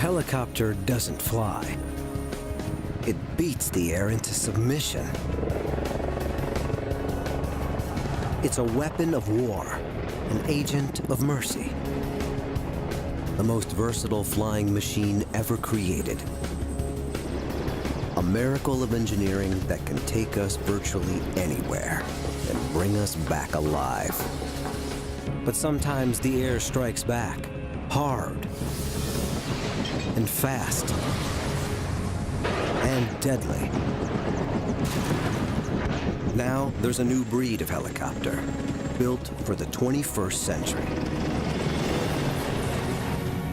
helicopter doesn't fly. It beats the air into submission. It's a weapon of war, an agent of mercy. The most versatile flying machine ever created. A miracle of engineering that can take us virtually anywhere and bring us back alive. But sometimes the air strikes back, hard and fast and deadly. Now there's a new breed of helicopter, built for the 21st century.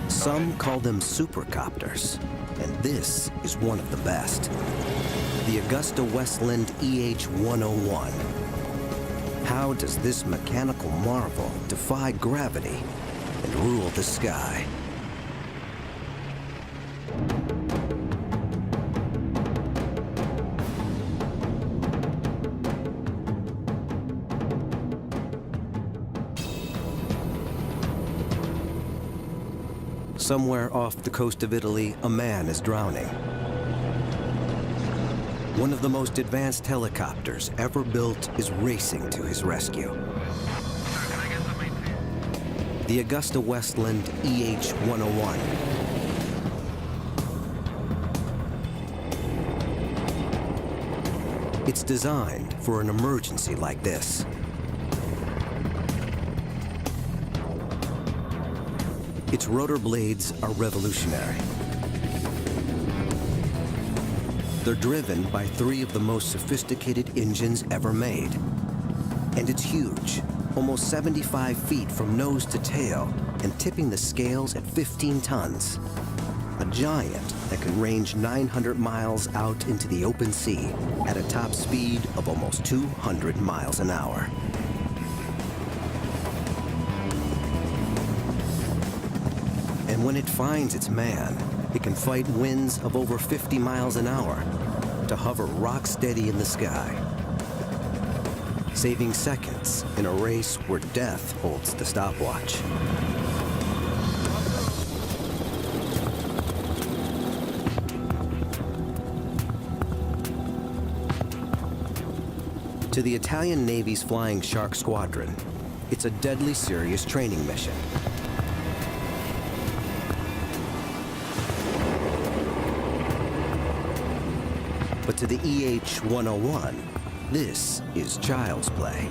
Some call them supercopters, and this is one of the best. The Augusta-Westland EH-101. How does this mechanical marvel defy gravity and rule the sky? Somewhere off the coast of Italy, a man is drowning. One of the most advanced helicopters ever built is racing to his rescue. The Augusta-Westland EH-101. It's designed for an emergency like this. Its rotor blades are revolutionary. They're driven by 3 of the most sophisticated engines ever made. And it's huge, almost 75 feet from nose to tail, and tipping the scales at 15 tons. A giant that can range 900 miles out into the open sea at a top speed of almost 200 miles an hour. And when it finds its man, it can fight winds of over 50 miles an hour to hover rock steady in the sky, saving seconds in a race where death holds the stopwatch. To the Italian Navy's Flying Shark Squadron, it's a deadly serious training mission. But to the EH-101, this is child's play.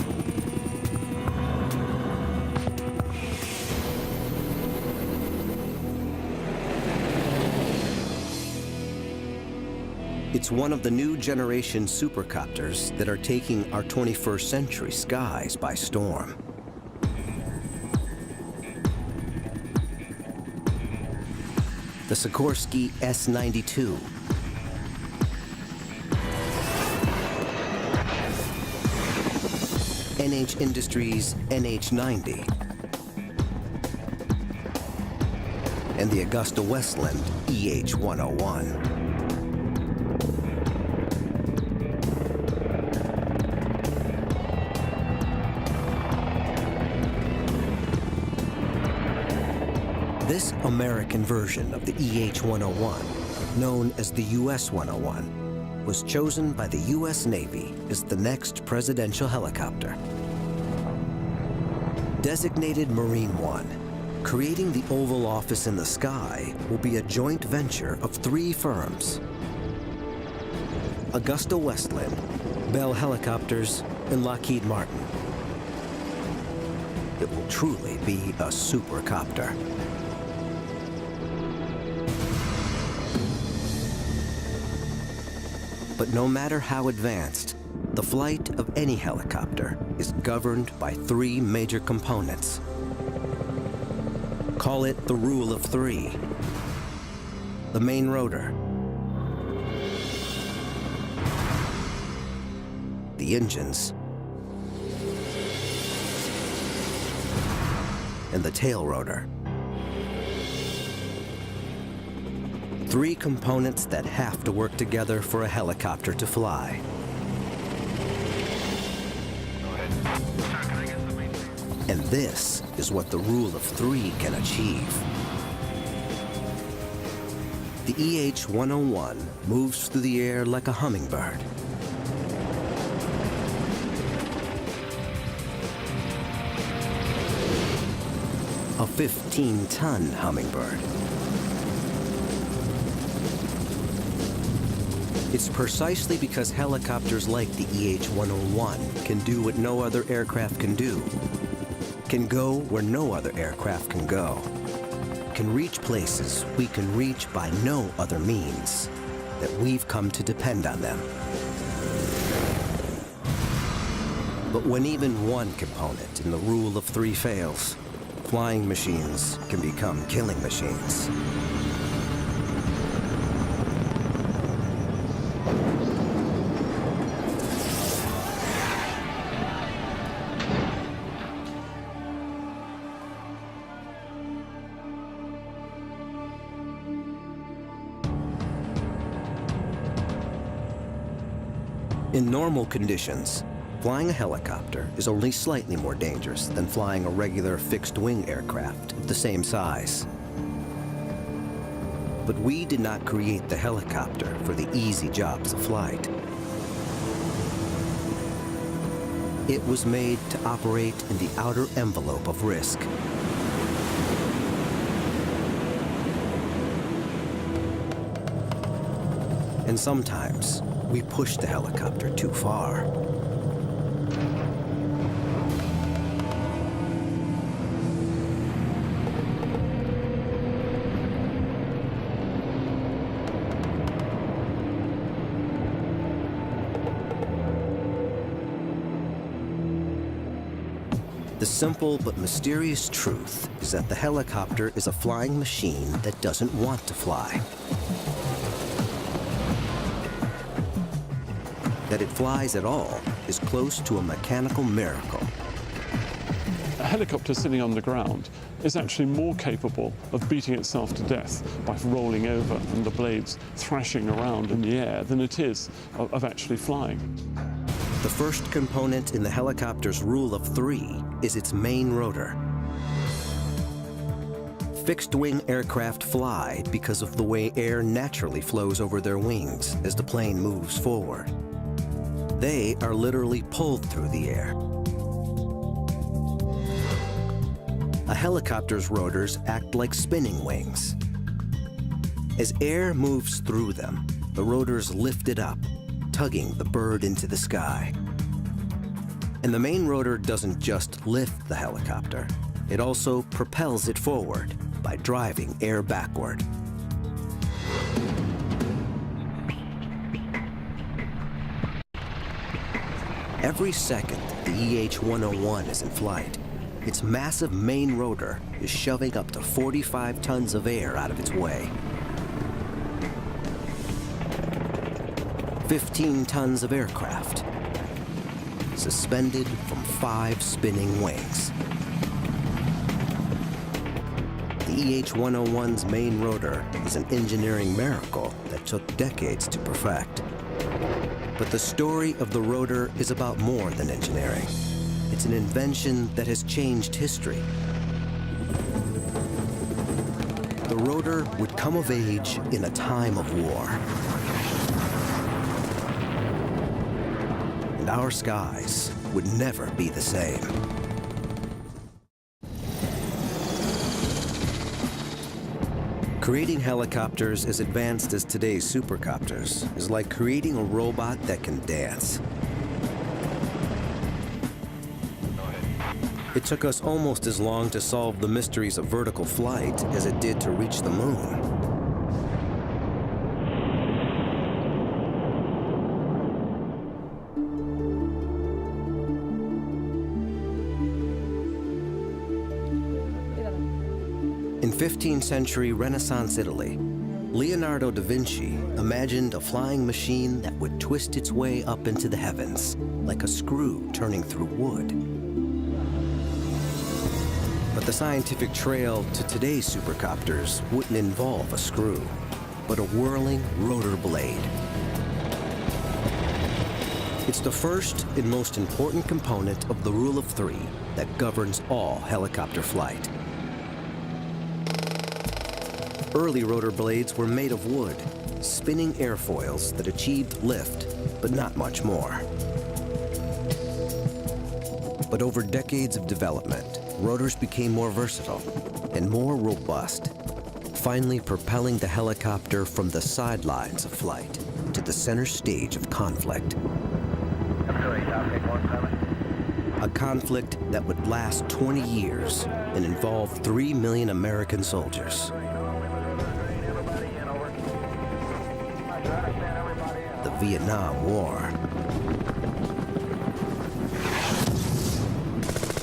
It's one of the new generation supercopters that are taking our 21st century skies by storm. The Sikorsky S-92. NH Industries NH-90, and the Augusta-Westland EH-101. This American version of the EH-101, known as the US-101, was chosen by the US Navy as the next presidential helicopter. Designated Marine One, creating the Oval Office in the sky will be a joint venture of 3 firms: Augusta-Westland, Bell Helicopters, and Lockheed Martin. It will truly be a supercopter. But no matter how advanced, the flight of any helicopter is governed by 3 major components. Call it the rule of 3. The main rotor, the engines, and the tail rotor. 3 components that have to work together for a helicopter to fly. And this is what the rule of 3 can achieve. The EH-101 moves through the air like a hummingbird. A 15-ton hummingbird. It's precisely because helicopters like the EH-101 can do what no other aircraft can do, can go where no other aircraft can go, can reach places we can reach by no other means, that we've come to depend on them. But when even one component in the rule of three fails, flying machines can become killing machines. In normal conditions, flying a helicopter is only slightly more dangerous than flying a regular fixed-wing aircraft of the same size. But we did not create the helicopter for the easy jobs of flight. It was made to operate in the outer envelope of risk. And sometimes, we push the helicopter too far. The simple but mysterious truth is that the helicopter is a flying machine that doesn't want to fly. That it flies at all is close to a mechanical miracle. A helicopter sitting on the ground is actually more capable of beating itself to death by rolling over and the blades thrashing around in the air than it is of actually flying. The first component in the helicopter's rule of three is its main rotor. Fixed-wing aircraft fly because of the way air naturally flows over their wings as the plane moves forward. They are literally pulled through the air. A helicopter's rotors act like spinning wings. As air moves through them, the rotors lift it up, tugging the bird into the sky. And the main rotor doesn't just lift the helicopter, it also propels it forward by driving air backward. Every second the EH-101 is in flight, its massive main rotor is shoving up to 45 tons of air out of its way. 15 tons of aircraft, suspended from 5 spinning wings. The EH-101's main rotor is an engineering miracle that took decades to perfect. But the story of the rotor is about more than engineering. It's an invention that has changed history. The rotor would come of age in a time of war. And our skies would never be the same. Creating helicopters as advanced as today's supercopters is like creating a robot that can dance. It took us almost as long to solve the mysteries of vertical flight as it did to reach the moon. In 15th century Renaissance Italy, Leonardo da Vinci imagined a flying machine that would twist its way up into the heavens, like a screw turning through wood. But the scientific trail to today's supercopters wouldn't involve a screw, but a whirling rotor blade. It's the first and most important component of the rule of three that governs all helicopter flight. Early rotor blades were made of wood, spinning airfoils that achieved lift, but not much more. But over decades of development, rotors became more versatile and more robust, finally propelling the helicopter from the sidelines of flight to the center stage of conflict. A conflict that would last 20 years and involve 3 million American soldiers. The Vietnam War.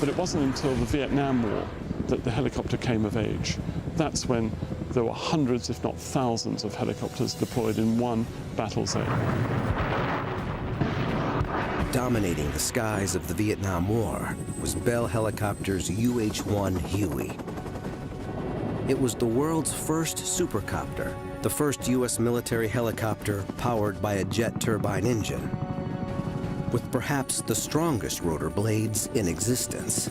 But it wasn't until the Vietnam War that the helicopter came of age. That's when there were hundreds, if not thousands, of helicopters deployed in one battle zone. Dominating the skies of the Vietnam War was Bell Helicopter's UH-1 Huey. It was the world's first supercopter, the first U.S. military helicopter powered by a jet turbine engine, with perhaps the strongest rotor blades in existence.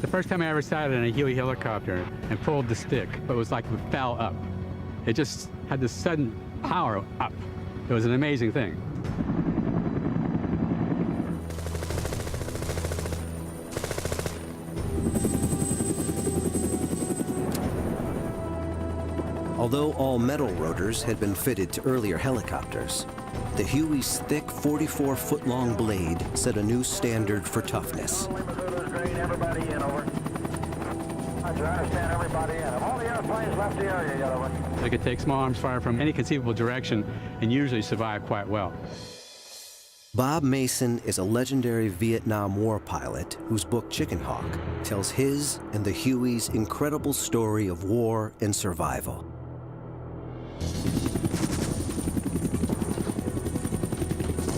The first time I ever sat in a Huey helicopter and pulled the stick, it was like it fell up. It just had this sudden power up. It was an amazing thing. Although all metal rotors had been fitted to earlier helicopters, the Huey's thick 44-foot-long blade set a new standard for toughness. They could take small arms fire from any conceivable direction and usually survive quite well. Bob Mason is a legendary Vietnam War pilot whose book Chicken Hawk tells his and the Huey's incredible story of war and survival.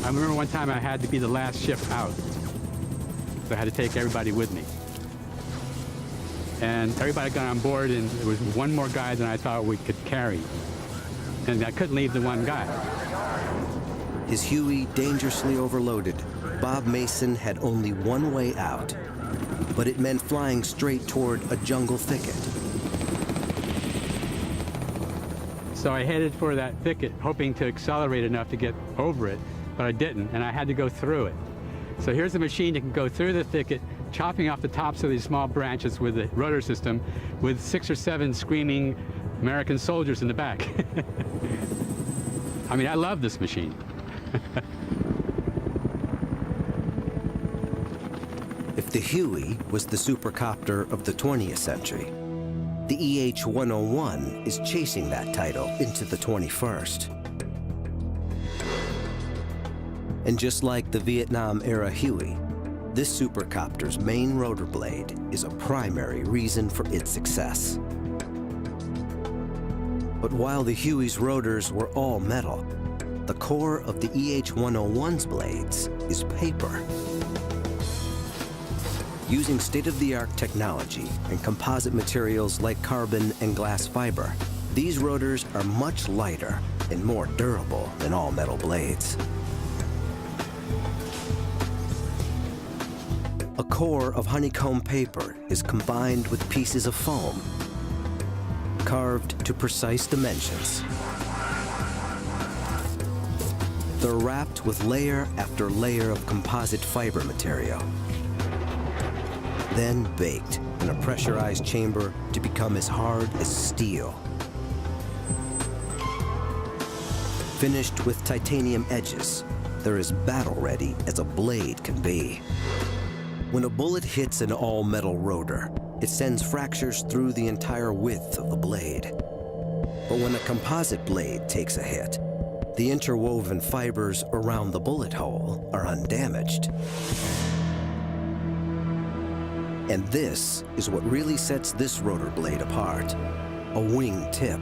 I remember one time I had to be the last ship out, so I had to take everybody with me. And everybody got on board, and there was one more guy than I thought we could carry. And I couldn't leave the one guy. His Huey dangerously overloaded, Bob Mason had only one way out, but it meant flying straight toward a jungle thicket. So I headed for that thicket, hoping to accelerate enough to get over it, but I didn't, and I had to go through it. So here's a machine that can go through the thicket, chopping off the tops of these small branches with the rotor system, with 6 or 7 screaming American soldiers in the back. I mean, I love this machine. If the Huey was the supercopter of the 20th century, the EH-101 is chasing that title into the 21st. And just like the Vietnam-era Huey, this supercopter's main rotor blade is a primary reason for its success. But while the Huey's rotors were all metal, the core of the EH-101's blades is paper. Using state-of-the-art technology and composite materials like carbon and glass fiber, these rotors are much lighter and more durable than all metal blades. A core of honeycomb paper is combined with pieces of foam, carved to precise dimensions. They're wrapped with layer after layer of composite fiber material, then baked in a pressurized chamber to become as hard as steel. Finished with titanium edges, they're as battle-ready as a blade can be. When a bullet hits an all-metal rotor, it sends fractures through the entire width of the blade. But when a composite blade takes a hit, the interwoven fibers around the bullet hole are undamaged. And this is what really sets this rotor blade apart, a wing tip.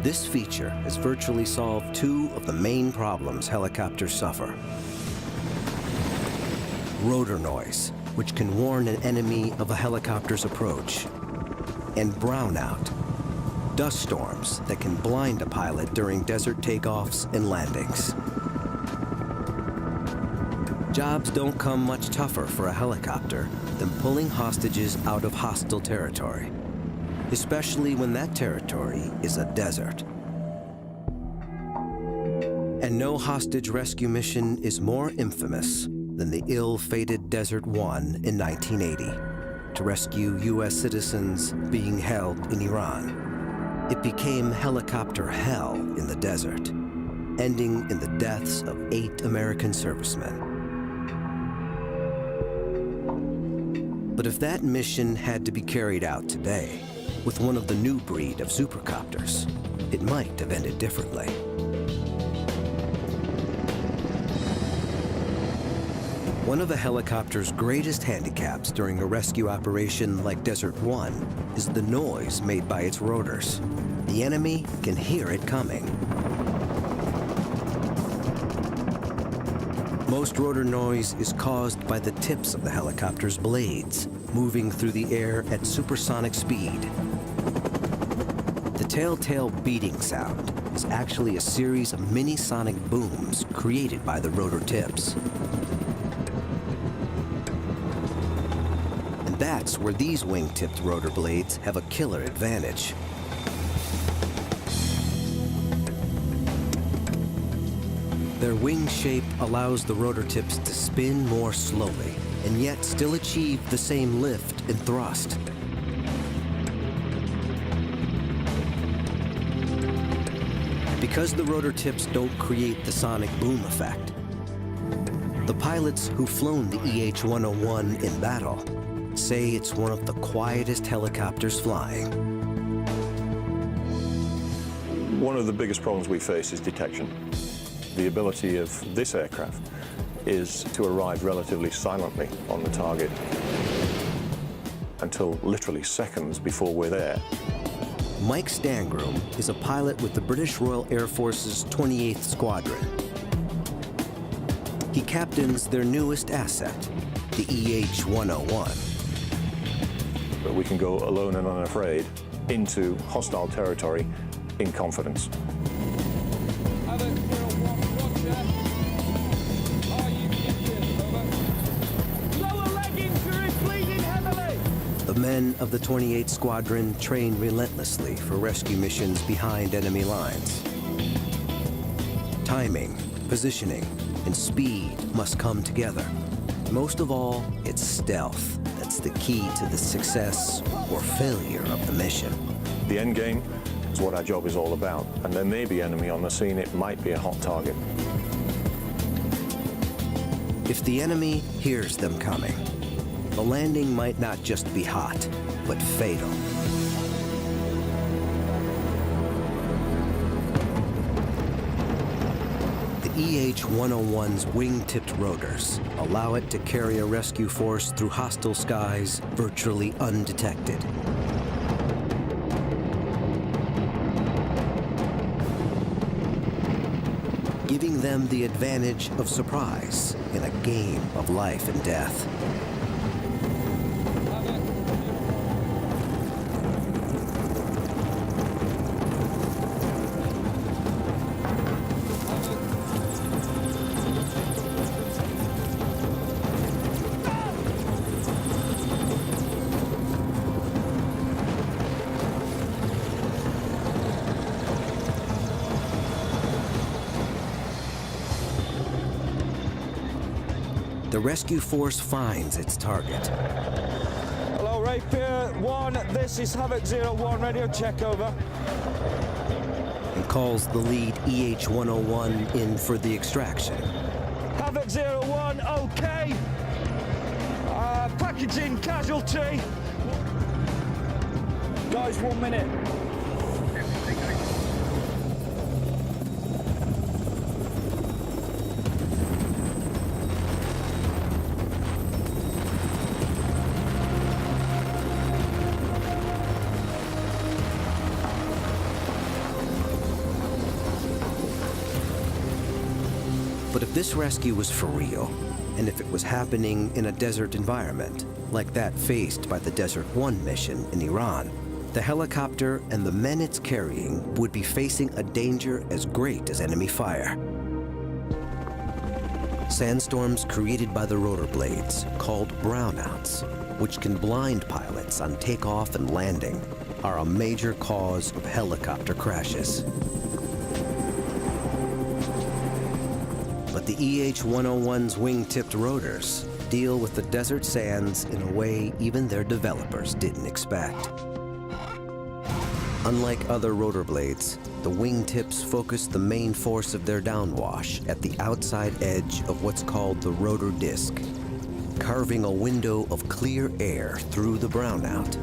This feature has virtually solved 2 of the main problems helicopters suffer. Rotor noise, which can warn an enemy of a helicopter's approach, and brownout, dust storms that can blind a pilot during desert takeoffs and landings. Jobs don't come much tougher for a helicopter than pulling hostages out of hostile territory. especially when that territory is a desert. And no hostage rescue mission is more infamous than the ill-fated Desert One in 1980 to rescue U.S. citizens being held in Iran. It became helicopter hell in the desert, ending in the deaths of 8 American servicemen. But if that mission had to be carried out today, with one of the new breed of supercopters, it might have ended differently. One of a helicopter's greatest handicaps during a rescue operation like Desert One is the noise made by its rotors. The enemy can hear it coming. Most rotor noise is caused by the tips of the helicopter's blades, moving through the air at supersonic speed. The telltale beating sound is actually a series of mini-sonic booms created by the rotor tips. And that's where these wing-tipped rotor blades have a killer advantage. Their wing shape allows the rotor tips to spin more slowly and yet still achieve the same lift and thrust. Because the rotor tips don't create the sonic boom effect, the pilots who've flown the EH-101 in battle say it's one of the quietest helicopters flying. One of the biggest problems we face is detection. The ability of this aircraft is to arrive relatively silently on the target until literally seconds before we're there. Mike Stangroom is a pilot with the British Royal Air Force's 28th Squadron. He captains their newest asset, the EH-101. But we can go alone and unafraid into hostile territory in confidence. The men of the 28th Squadron train relentlessly for rescue missions behind enemy lines. Timing, positioning, and speed must come together. Most of all, it's stealth that's the key to the success or failure of the mission. The end game is what our job is all about, and there may be enemy on the scene. It might be a hot target. If the enemy hears them coming, the landing might not just be hot, but fatal. The EH-101's wing-tipped rotors allow it to carry a rescue force through hostile skies virtually undetected. Giving them the advantage of surprise in a game of life and death. The rescue force finds its target. Hello, Rapier 1, this is Havoc 01, radio check, over. And calls the lead EH-101 in for the extraction. Havoc 01, okay. Packaging casualty. Guys, 1 minute. But if this rescue was for real, and if it was happening in a desert environment, like that faced by the Desert One mission in Iran, the helicopter and the men it's carrying would be facing a danger as great as enemy fire. Sandstorms created by the rotor blades, called brownouts, which can blind pilots on takeoff and landing, are a major cause of helicopter crashes. But the EH-101's wing-tipped rotors deal with the desert sands in a way even their developers didn't expect. Unlike other rotor blades, the wingtips focus the main force of their downwash at the outside edge of what's called the rotor disc, carving a window of clear air through the brownout.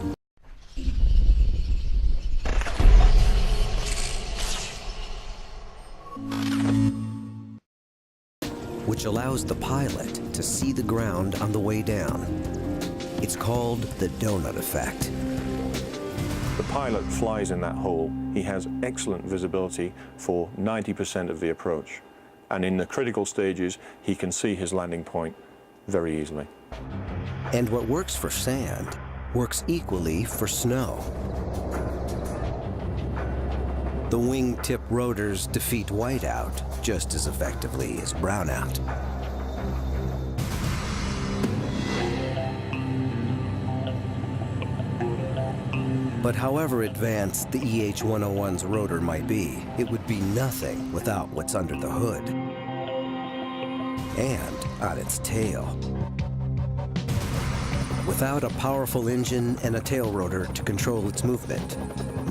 Which allows the pilot to see the ground on the way down. It's called the donut effect. The pilot flies in that hole. He has excellent visibility for 90% of the approach. And in the critical stages, he can see his landing point very easily. And what works for sand works equally for snow. The wingtip rotors defeat whiteout just as effectively as brownout. But however advanced the EH-101's rotor might be, it would be nothing without what's under the hood and on its tail. Without a powerful engine and a tail rotor to control its movement,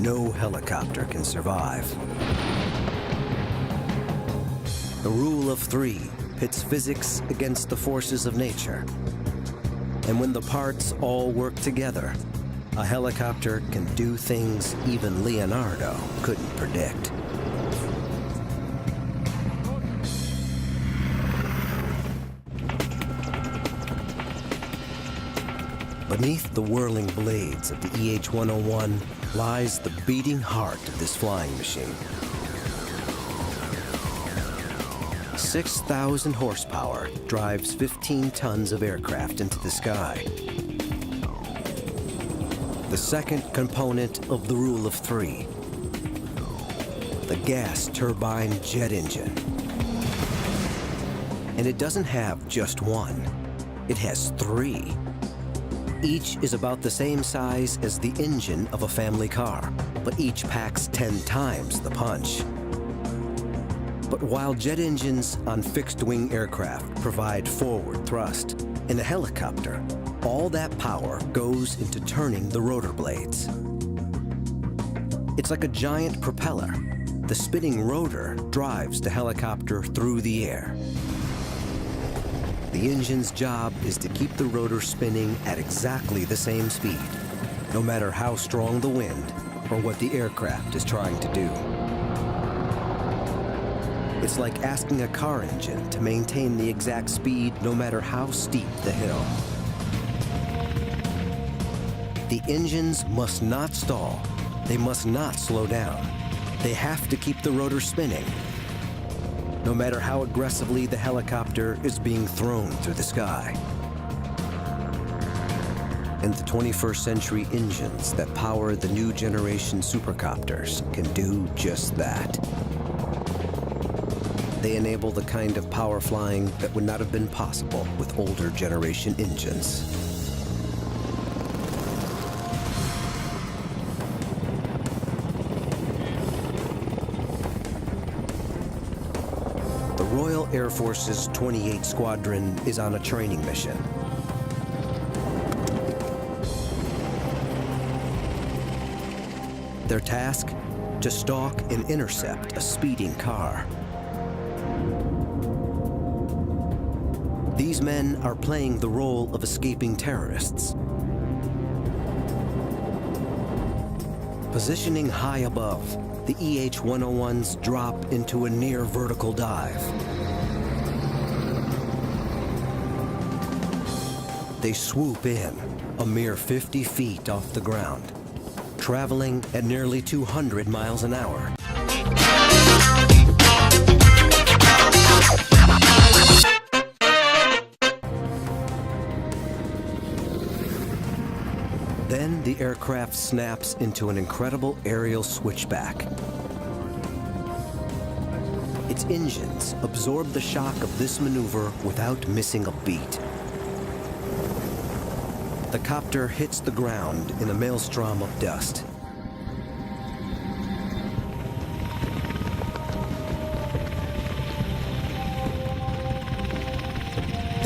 no helicopter can survive. The rule of three pits physics against the forces of nature. And when the parts all work together, a helicopter can do things even Leonardo couldn't predict. Beneath the whirling blades of the EH-101 lies the beating heart of this flying machine. 6,000 horsepower drives 15 tons of aircraft into the sky. The second component of the rule of three, the gas turbine jet engine. And it doesn't have just one, it has three. Each is about the same size as the engine of a family car, but each packs 10 times the punch. But while jet engines on fixed-wing aircraft provide forward thrust, in a helicopter, all that power goes into turning the rotor blades. It's like a giant propeller. The spinning rotor drives the helicopter through the air. The engine's job is to keep the rotor spinning at exactly the same speed, no matter how strong the wind or what the aircraft is trying to do. It's like asking a car engine to maintain the exact speed no matter how steep the hill. The engines must not stall. They must not slow down. They have to keep the rotor spinning, no matter how aggressively the helicopter is being thrown through the sky. And the 21st century engines that power the new generation supercopters can do just that. They enable the kind of power flying that would not have been possible with older generation engines. The Royal Air Force's 28th Squadron is on a training mission. Their task? To stalk and intercept a speeding car. These men are playing the role of escaping terrorists. Positioning high above, the EH-101s drop into a near vertical dive. They swoop in, a mere 50 feet off the ground, traveling at nearly 200 miles an hour. Then the aircraft snaps into an incredible aerial switchback. Its engines absorb the shock of this maneuver without missing a beat. The copter hits the ground in a maelstrom of dust,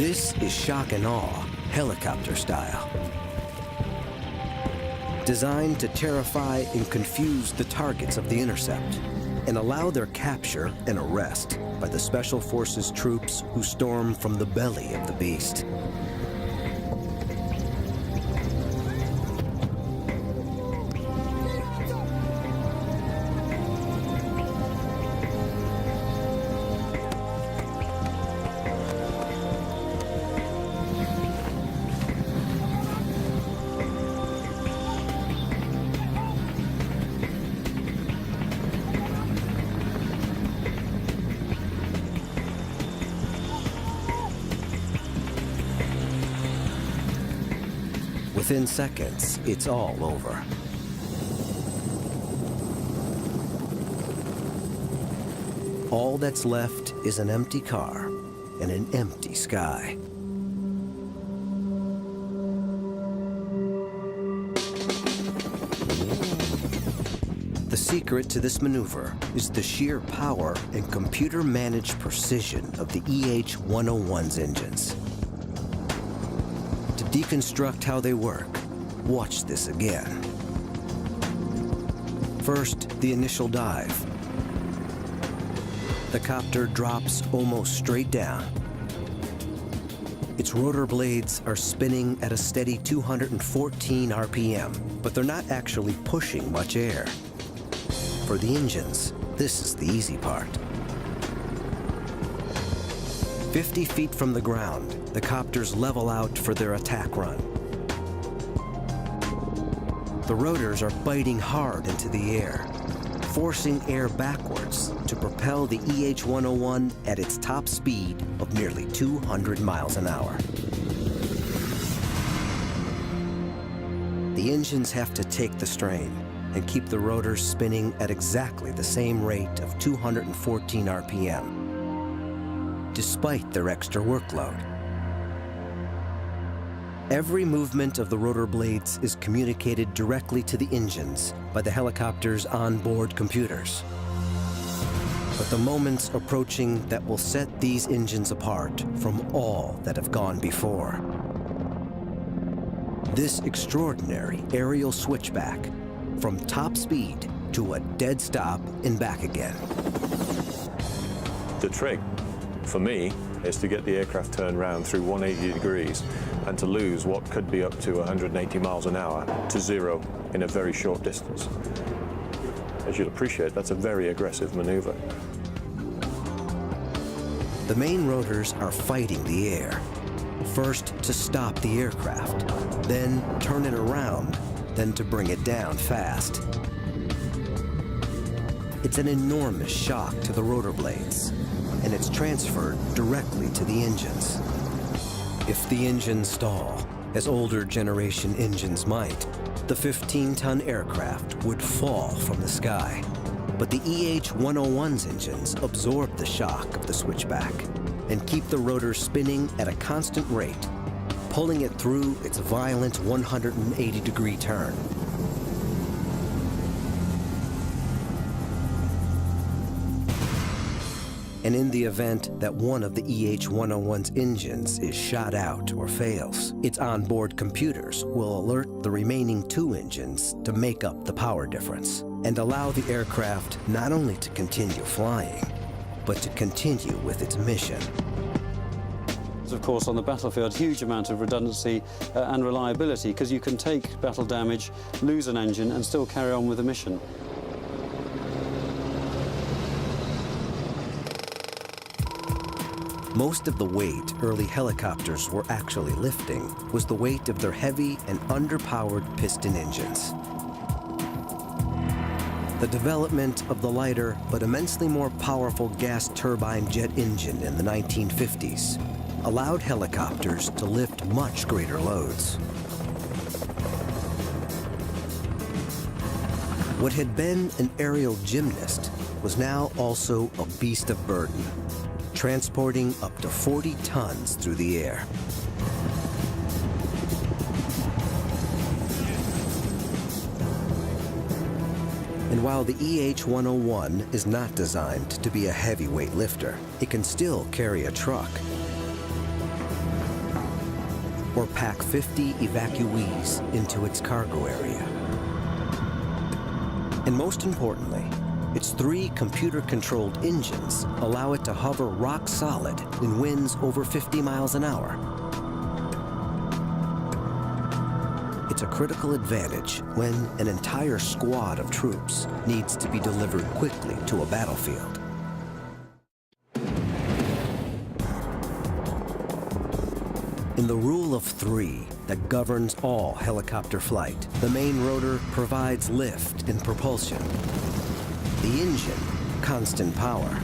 This is shock and awe, helicopter style. Designed to terrify and confuse the targets of the intercept and allow their capture and arrest by the Special Forces troops who storm from the belly of the beast. Within seconds, it's all over. All that's left is an empty car and an empty sky. The secret to this maneuver is the sheer power and computer-managed precision of the EH-101's engines. To deconstruct how they work, watch this again. First, the initial dive. The copter drops almost straight down. Its rotor blades are spinning at a steady 214 RPM, but they're not actually pushing much air. For the engines, this is the easy part. 50 feet from the ground, the copters level out for their attack run. The rotors are biting hard into the air, forcing air backwards to propel the EH-101 at its top speed of nearly 200 miles an hour. The engines have to take the strain and keep the rotors spinning at exactly the same rate of 214 RPM. Despite their extra workload. Every movement of the rotor blades is communicated directly to the engines by the helicopter's onboard computers. But the moment's approaching that will set these engines apart from all that have gone before. This extraordinary aerial switchback from top speed to a dead stop and back again. The trick, for me, is to get the aircraft turned around through 180 degrees and to lose what could be up to 180 miles an hour to zero in a very short distance. As you'll appreciate, that's a very aggressive maneuver. The main rotors are fighting the air. First to stop the aircraft, then turn it around, then to bring it down fast. It's an enormous shock to the rotor blades, and it's transferred directly to the engines. If the engines stall, as older generation engines might, the 15-ton aircraft would fall from the sky. But the EH-101's engines absorb the shock of the switchback and keep the rotor spinning at a constant rate, pulling it through its violent 180-degree turn. And in the event that one of the EH-101's engines is shot out or fails, its onboard computers will alert the remaining two engines to make up the power difference and allow the aircraft not only to continue flying, but to continue with its mission. Of course, on the battlefield, huge amount of redundancy and reliability, because you can take battle damage, lose an engine, and still carry on with the mission. Most of the weight early helicopters were actually lifting was the weight of their heavy and underpowered piston engines. The development of the lighter but immensely more powerful gas turbine jet engine in the 1950s allowed helicopters to lift much greater loads. What had been an aerial gymnast was now also a beast of burden, transporting up to 40 tons through the air. And while the EH-101 is not designed to be a heavyweight lifter, it can still carry a truck. or pack 50 evacuees into its cargo area. And most importantly, its 3 computer-controlled engines allow it to hover rock solid in winds over 50 miles an hour. It's a critical advantage when an entire squad of troops needs to be delivered quickly to a battlefield. In the rule of 3 that governs all helicopter flight, the main rotor provides lift and propulsion. The engine, constant power.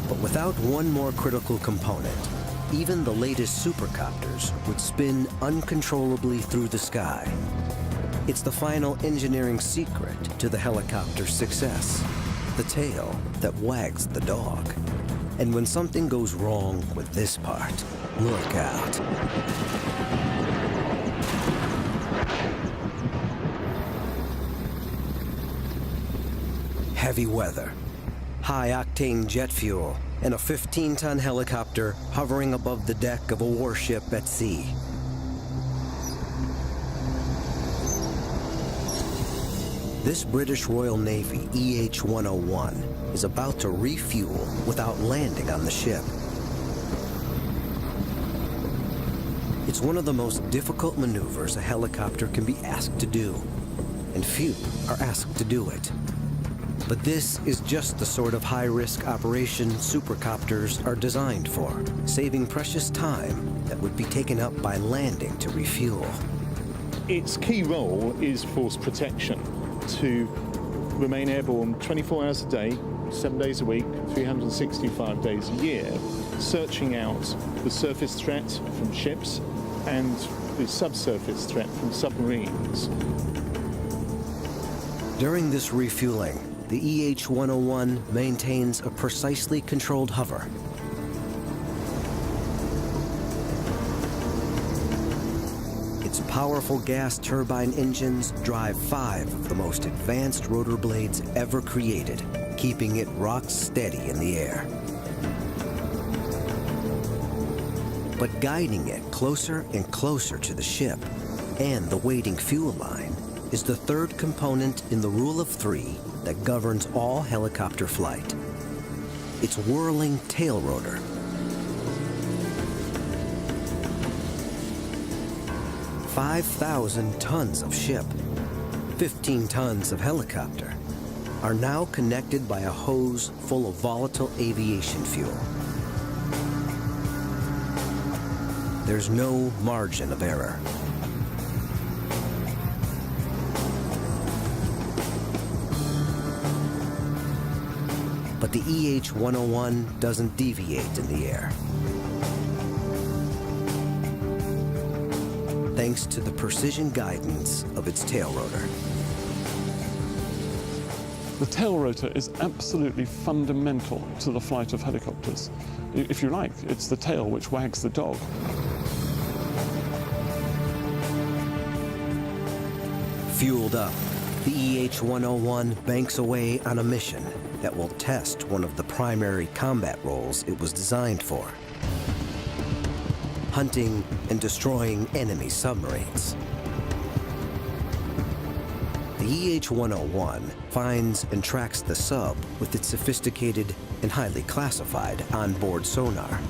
But without one more critical component, even the latest supercopters would spin uncontrollably through the sky. It's the final engineering secret to the helicopter's success, the tail that wags the dog. And when something goes wrong with this part, look out. Heavy weather, high-octane jet fuel, and a 15-ton helicopter hovering above the deck of a warship at sea. This British Royal Navy EH-101 is about to refuel without landing on the ship. It's one of the most difficult maneuvers a helicopter can be asked to do, and few are asked to do it. But this is just the sort of high-risk operation supercopters are designed for, saving precious time that would be taken up by landing to refuel. Its key role is force protection, to remain airborne 24 hours a day, 7 days a week, 365 days a year, searching out the surface threat from ships and the subsurface threat from submarines. During this refueling, the EH-101 maintains a precisely controlled hover. Its powerful gas turbine engines drive 5 of the most advanced rotor blades ever created, keeping it rock steady in the air. But guiding it closer and closer to the ship and the waiting fuel line is the third component in the rule of 3 that governs all helicopter flight. Its whirling tail rotor. "5,000 tons of ship, 15 tons of helicopter are now connected by a hose full of volatile aviation fuel. There's no margin of error. But the EH-101 doesn't deviate in the air. Thanks to the precision guidance of its tail rotor. The tail rotor is absolutely fundamental to the flight of helicopters. If you like, it's the tail which wags the dog. Fueled up, the EH-101 banks away on a mission that will test one of the primary combat roles it was designed for: hunting and destroying enemy submarines. The EH-101 finds and tracks the sub with its sophisticated and highly classified onboard sonar.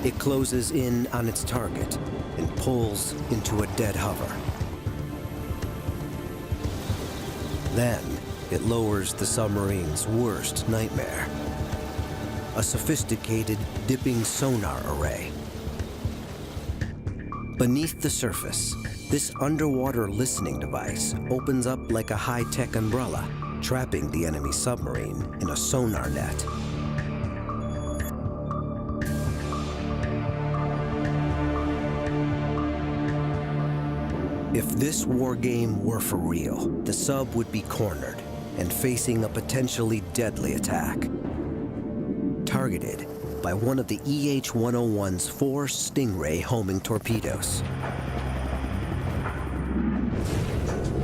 It closes in on its target and pulls into a dead hover. Then, it lowers the submarine's worst nightmare: a sophisticated dipping sonar array. Beneath the surface, this underwater listening device opens up like a high-tech umbrella, trapping the enemy submarine in a sonar net. If this war game were for real, the sub would be cornered and facing a potentially deadly attack. Targeted by one of the EH-101's 4 Stingray homing torpedoes.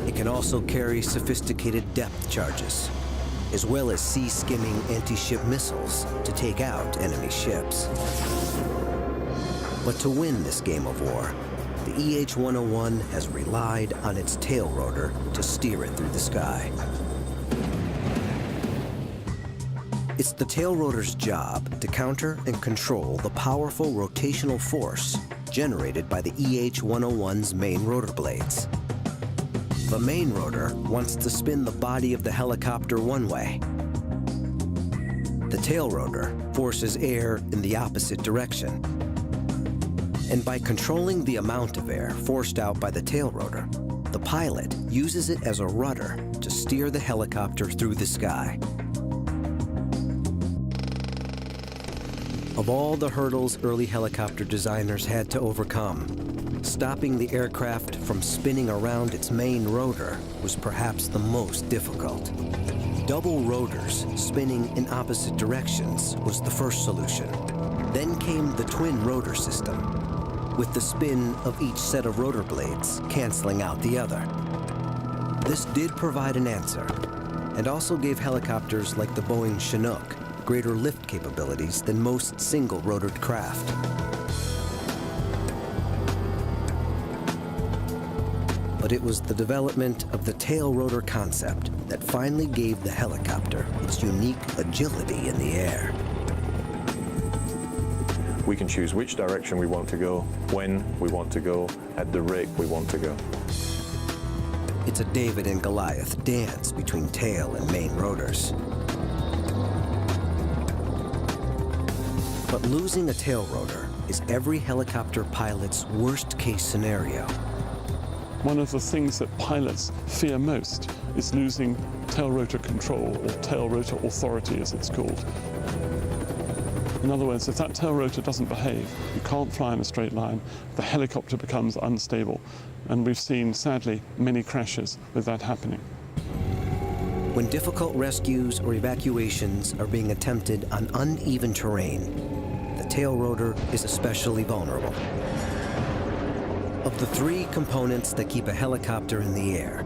It can also carry sophisticated depth charges, as well as sea-skimming anti-ship missiles to take out enemy ships. But to win this game of war, the EH-101 has relied on its tail rotor to steer it through the sky. It's the tail rotor's job to counter and control the powerful rotational force generated by the EH-101's main rotor blades. The main rotor wants to spin the body of the helicopter one way. The tail rotor forces air in the opposite direction. And by controlling the amount of air forced out by the tail rotor, the pilot uses it as a rudder to steer the helicopter through the sky. Of all the hurdles early helicopter designers had to overcome, stopping the aircraft from spinning around its main rotor was perhaps the most difficult. Double rotors spinning in opposite directions was the first solution. Then came the twin rotor system, with the spin of each set of rotor blades canceling out the other. This did provide an answer, and also gave helicopters like the Boeing Chinook greater lift capabilities than most single-rotored craft. But it was the development of the tail rotor concept that finally gave the helicopter its unique agility in the air. We can choose which direction we want to go, when we want to go, at the rate we want to go. It's a David and Goliath dance between tail and main rotors. But losing a tail rotor is every helicopter pilot's worst-case scenario. One of the things that pilots fear most is losing tail rotor control, or tail rotor authority as it's called. In other words, if that tail rotor doesn't behave, you can't fly in a straight line, the helicopter becomes unstable. And we've seen, sadly, many crashes with that happening. When difficult rescues or evacuations are being attempted on uneven terrain, the tail rotor is especially vulnerable. Of the three components that keep a helicopter in the air,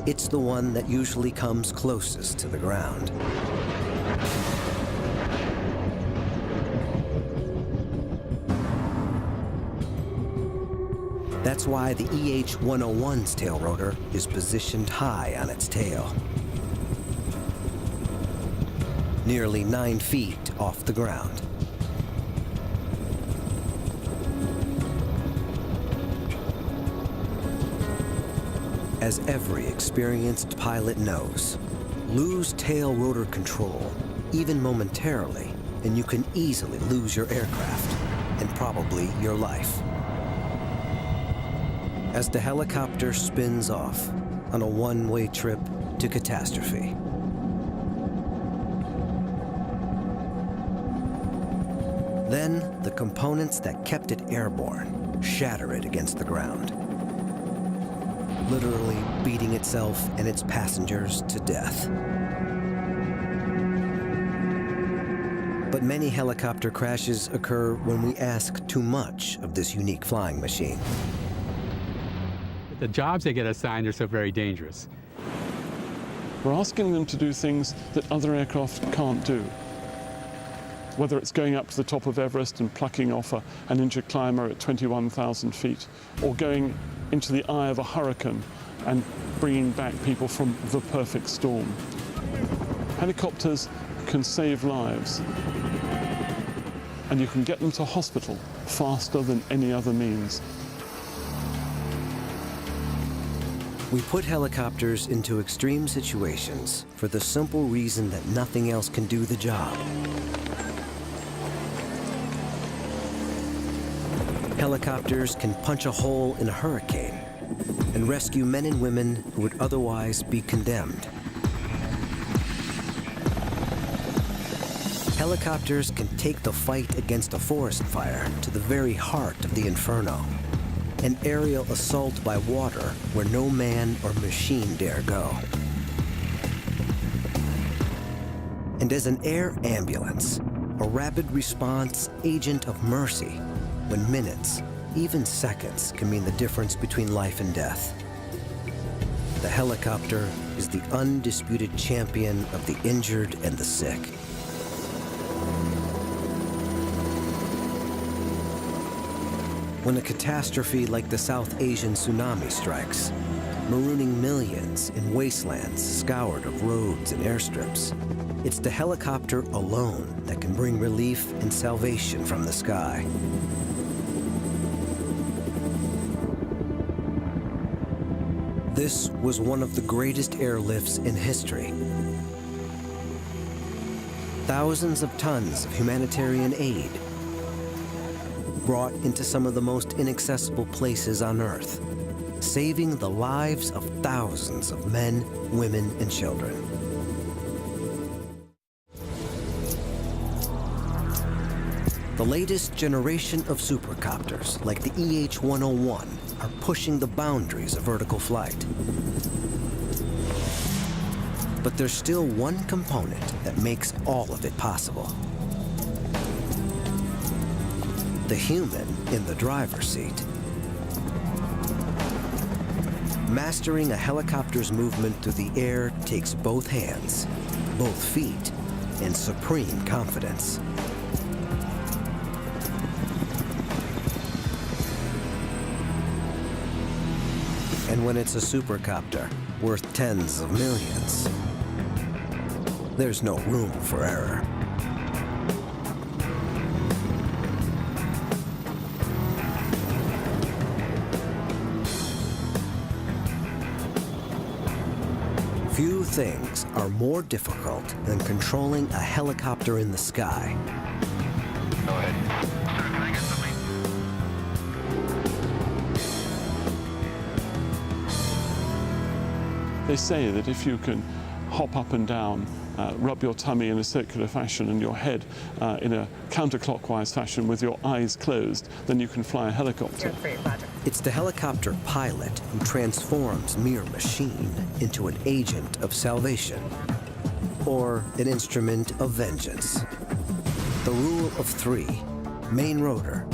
it's the one that usually comes closest to the ground. That's why the EH-101's tail rotor is positioned high on its tail, nearly 9 feet off the ground. As every experienced pilot knows, lose tail rotor control, even momentarily, and you can easily lose your aircraft, and probably your life. As the helicopter spins off on a one-way trip to catastrophe. Then, the components that kept it airborne shatter it against the ground, literally beating itself and its passengers to death. But many helicopter crashes occur when we ask too much of this unique flying machine. The jobs they get assigned are so very dangerous. We're asking them to do things that other aircraft can't do. Whether it's going up to the top of Everest and plucking off an injured climber at 21,000 feet, or going into the eye of a hurricane and bringing back people from the perfect storm. Helicopters can save lives, and you can get them to hospital faster than any other means. We put helicopters into extreme situations for the simple reason that nothing else can do the job. Helicopters can punch a hole in a hurricane and rescue men and women who would otherwise be condemned. Helicopters can take the fight against a forest fire to the very heart of the inferno, an aerial assault by water where no man or machine dare go. And as an air ambulance, a rapid response agent of mercy, when minutes, even seconds, can mean the difference between life and death. the helicopter is the undisputed champion of the injured and the sick. When a catastrophe like the South Asian tsunami strikes, marooning millions in wastelands scoured of roads and airstrips, it's the helicopter alone that can bring relief and salvation from the sky. This was one of the greatest airlifts in history. Thousands of tons of humanitarian aid brought into some of the most inaccessible places on Earth, saving the lives of thousands of men, women, and children. The latest generation of supercopters, like the EH-101, are pushing the boundaries of vertical flight. But there's still one component that makes all of it possible: the human in the driver's seat. Mastering a helicopter's movement through the air takes both hands, both feet, and supreme confidence. And when it's a supercopter worth tens of millions, there's no room for error. Few things are more difficult than controlling a helicopter in the sky. Go ahead. Sir, can I get something? They say that if you can hop up and down, rub your tummy in a circular fashion and your head in a counterclockwise fashion with your eyes closed, then you can fly a helicopter. It's the helicopter pilot who transforms mere machine into an agent of salvation, or an instrument of vengeance. The rule of three, main rotor,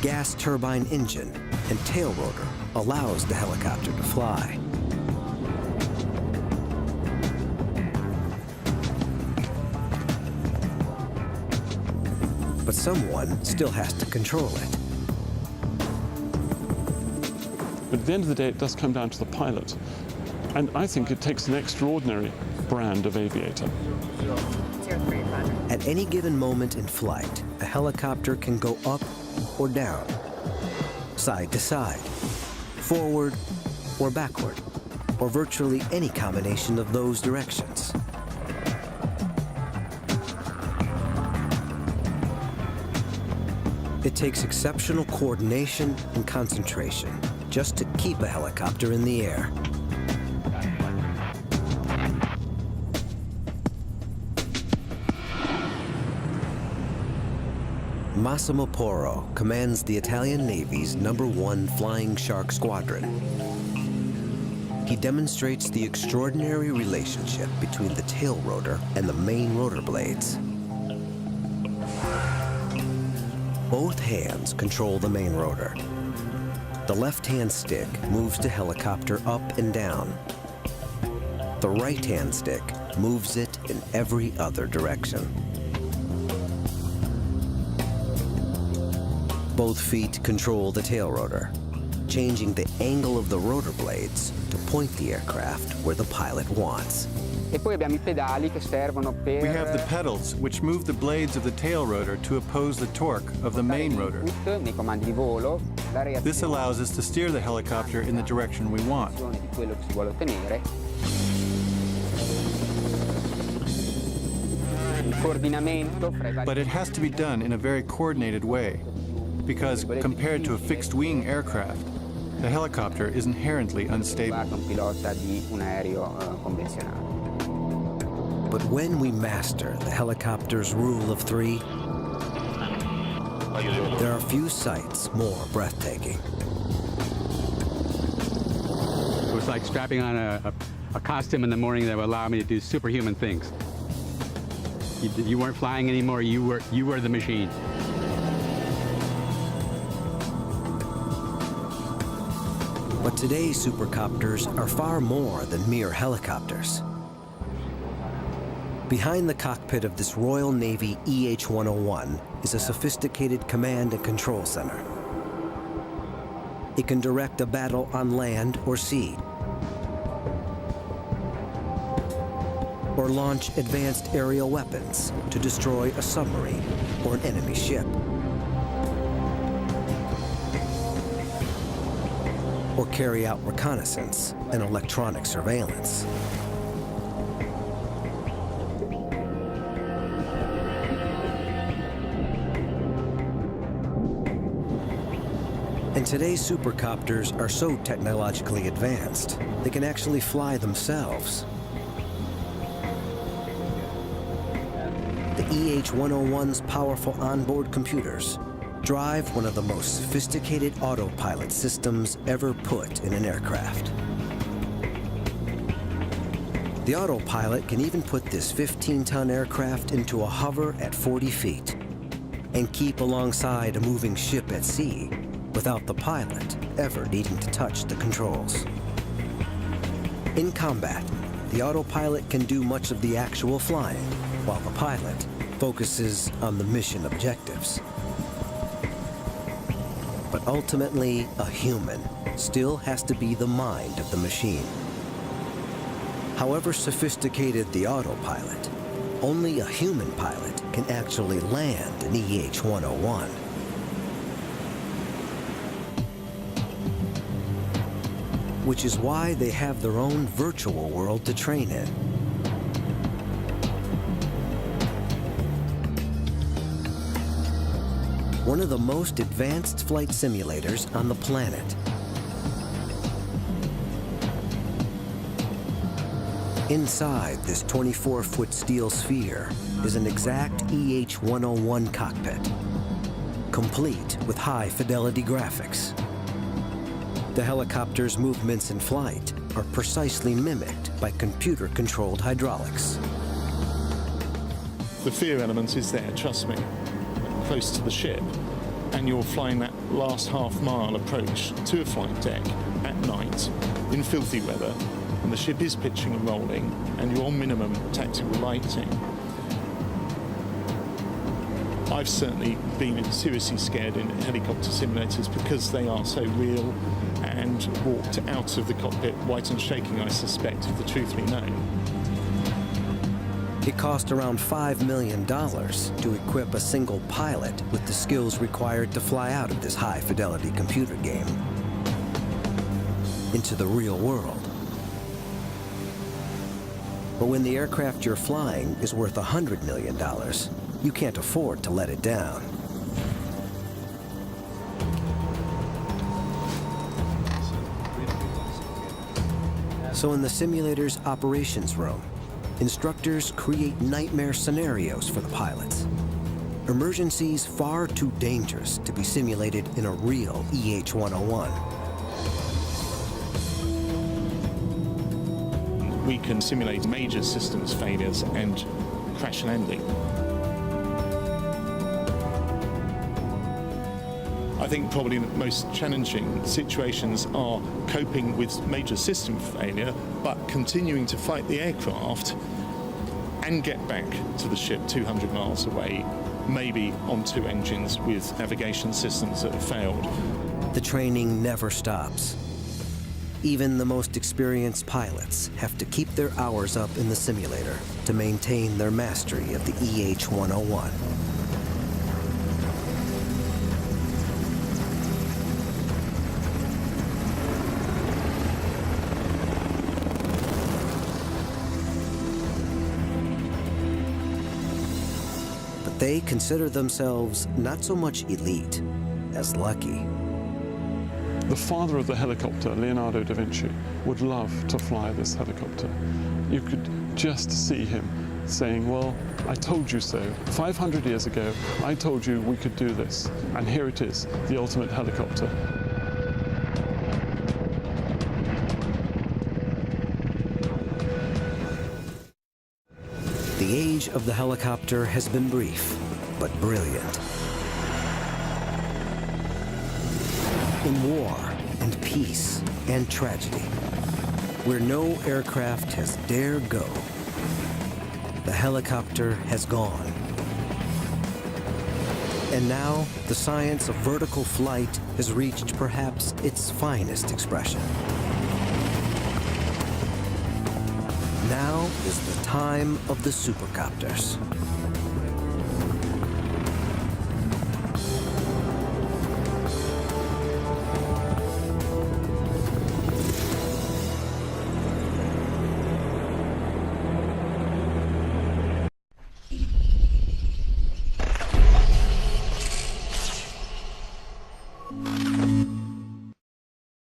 gas turbine engine, and tail rotor allows the helicopter to fly. But someone still has to control it. But at the end of the day, it does come down to the pilot. And I think it takes an extraordinary brand of aviator. At any given moment in flight, a helicopter can go up or down, side to side, forward or backward, or virtually any combination of those directions. It takes exceptional coordination and concentration just to keep a helicopter in the air. Massimo Porro commands the Italian Navy's #1 Flying Shark Squadron. He demonstrates the extraordinary relationship between the tail rotor and the main rotor blades. Both hands control the main rotor. The left-hand stick moves the helicopter up and down. The right-hand stick moves it in every other direction. Both feet control the tail rotor, changing the angle of the rotor blades to point the aircraft where the pilot wants. E poi abbiamo I pedali che servono per... We have the pedals, which move the blades of the tail rotor to oppose the torque of the main rotor. nei comandi di volo, la reazione This allows us to steer the helicopter in the direction we want. di quello che si vuole ottenere. Il coordinamento fra I vari... But it has to be done in a very coordinated way, because compared to a fixed-wing aircraft, the helicopter is inherently unstable. un pilota di un aereo convenzionale. But when we master the helicopter's rule of three, there are few sights more breathtaking. It was like strapping on a costume in the morning that would allow me to do superhuman things. You weren't flying anymore, you were the machine. But today's supercopters are far more than mere helicopters. Behind the cockpit of this Royal Navy EH-101 is a sophisticated command and control center. It can direct a battle on land or sea, or launch advanced aerial weapons to destroy a submarine or an enemy ship, or carry out reconnaissance and electronic surveillance. And today's supercopters are so technologically advanced, they can actually fly themselves. The EH-101's powerful onboard computers drive one of the most sophisticated autopilot systems ever put in an aircraft. The autopilot can even put this 15-ton aircraft into a hover at 40 feet and keep alongside a moving ship at sea without the pilot ever needing to touch the controls. In combat, the autopilot can do much of the actual flying, while the pilot focuses on the mission objectives. But ultimately, a human still has to be the mind of the machine. However sophisticated the autopilot, only a human pilot can actually land an EH-101. Which is why they have their own virtual world to train in. One of the most advanced flight simulators on the planet. Inside this 24-foot steel sphere is an exact EH-101 cockpit, complete with high-fidelity graphics. The helicopter's movements in flight are precisely mimicked by computer-controlled hydraulics. The fear element is there, trust me, close to the ship, and you're flying that last half-mile approach to a flight deck at night in filthy weather, and the ship is pitching and rolling, and you're on minimum tactical lighting. I've certainly been seriously scared in helicopter simulators because they are so real, and walked out of the cockpit white and shaking, I suspect, if the truth be known. It cost around $5 million to equip a single pilot with the skills required to fly out of this high-fidelity computer game into the real world. But when the aircraft you're flying is worth $100 million, you can't afford to let it down. So in the simulator's operations room, instructors create nightmare scenarios for the pilots. Emergencies far too dangerous to be simulated in a real EH-101. We can simulate major systems failures and crash landing. I think probably the most challenging situations are coping with major system failure, but continuing to fight the aircraft and get back to the ship 200 miles away, maybe on two engines with navigation systems that have failed. The training never stops. Even the most experienced pilots have to keep their hours up in the simulator to maintain their mastery of the EH-101. They consider themselves not so much elite as lucky. The father of the helicopter, Leonardo da Vinci, would love to fly this helicopter. You could just see him saying, well, I told you so. 500 years ago, I told you we could do this. And here it is, the ultimate helicopter. The age of the helicopter has been brief, but brilliant. In war and peace, and tragedy. Where no aircraft has dared go, the helicopter has gone. And now, the science of vertical flight has reached perhaps its finest expression. Now is the time of the supercopters.